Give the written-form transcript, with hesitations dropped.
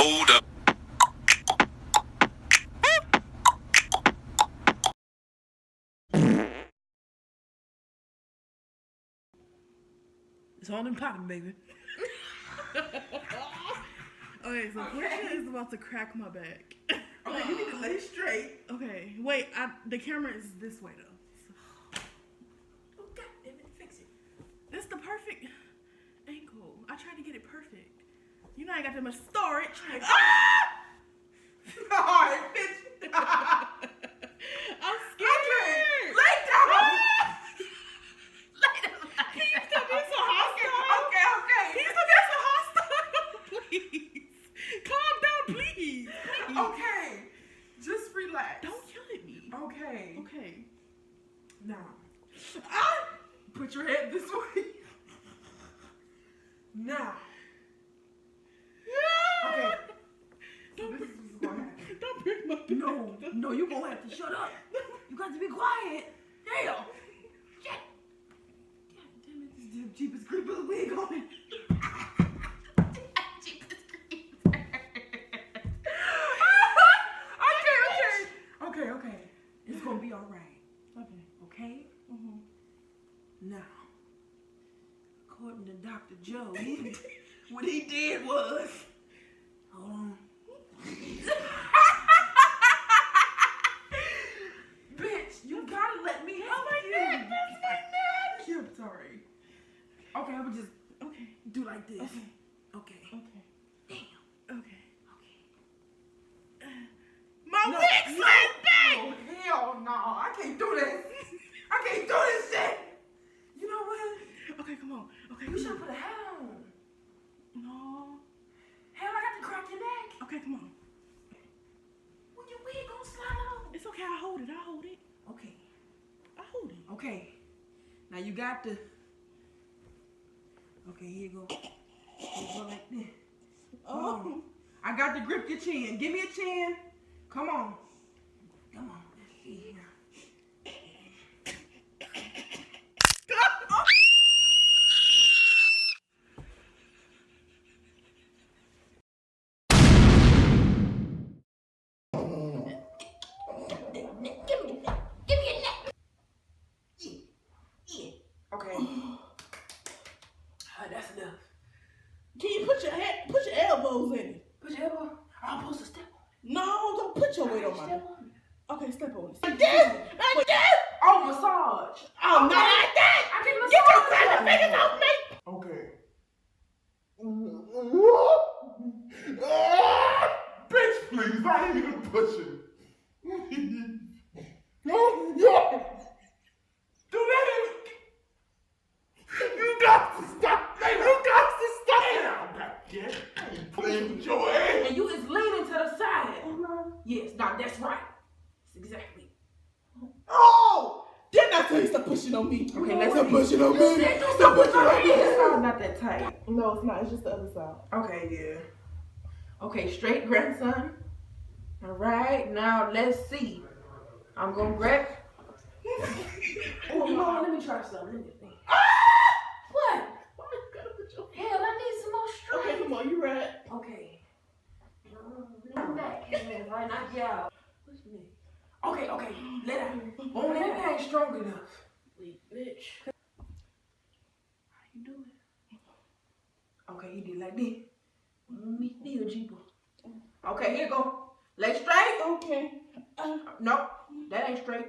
Hold up. It's on and popping, baby. Okay, so Portia is about to crack my back. Okay, you need to lay straight. Okay, wait. The camera is this way though. Oh, God damn it, fix it. It's the perfect angle. I tried to get it perfect. You know I ain't got that much storage. Alright, bitch. I'm scared. Lay down. Lay down. Can you stop being so hostile? Okay. Can you stop being so hostile? Please. Calm down, please. Okay. Just relax. Don't yell at me. Okay. Okay. Now, put your head this way. Now. Okay. Don't This break, is what's gonna happen. don't break my back. No, you gonna have to shut up. You got to be quiet. Hell. Shit. God damn it, this damn Jeepers Creepers wig on it. Okay. It's gonna be alright. Okay? Mm-hmm. Now, according to Dr. Joe, what he did was, hold on. Bitch, you gotta let me help you. That's my neck. I'm sorry. Okay, I would just Okay. do like this. Okay. Okay. Okay. Damn. Okay. My wig slipped back. Oh, hell no. I can't do this. I can't do this shit. You know what? Okay, come on. Okay, You come should on. put a hat on. No. Hell, I got to crack your neck. Okay, come on. When your wig gonna slide on. It's okay. I hold it. Okay. I hold it. Okay. Now you got to. Okay, here you go. Here you go like this. Oh. I got to grip your chin. Give me a chin. Come on. Come on. Here. Okay. That's enough. Can you put your elbows in it? Put your elbow. I'm supposed to step on it. No, don't put your weight on my. Step on it. Okay, step on it. Like this. Like this. Oh, massage. Oh, not like that. I can Get your massage. fucking fingers off me. Okay. Bitch, please. I ain't even pushing. No. Do that. You got to stop. You got to stop. I ain't playing with your ass. And you is leaning to the side. Yes, now that's right. That's exactly. Oh! Didn't I tell you stop pushing on me? Okay, let's stop see. pushing on me. Stop pushing on me. It's not that tight. No, it's not. It's just the other side. Okay, yeah. Okay, straight, grandson. All right, now let's see. I'm gonna grab. Oh, no, let me try something. Let me think. What? Hell, I need some more strength. Okay, come on. You right. Okay. I'm back. Right, knock you out. What's me? Okay, let out. Oh, that ain't strong enough. Wait, bitch. How you do it? Okay, you did like this. Me feel Jeeper. Okay, here you go. Leg straight. Okay. No, that ain't straight.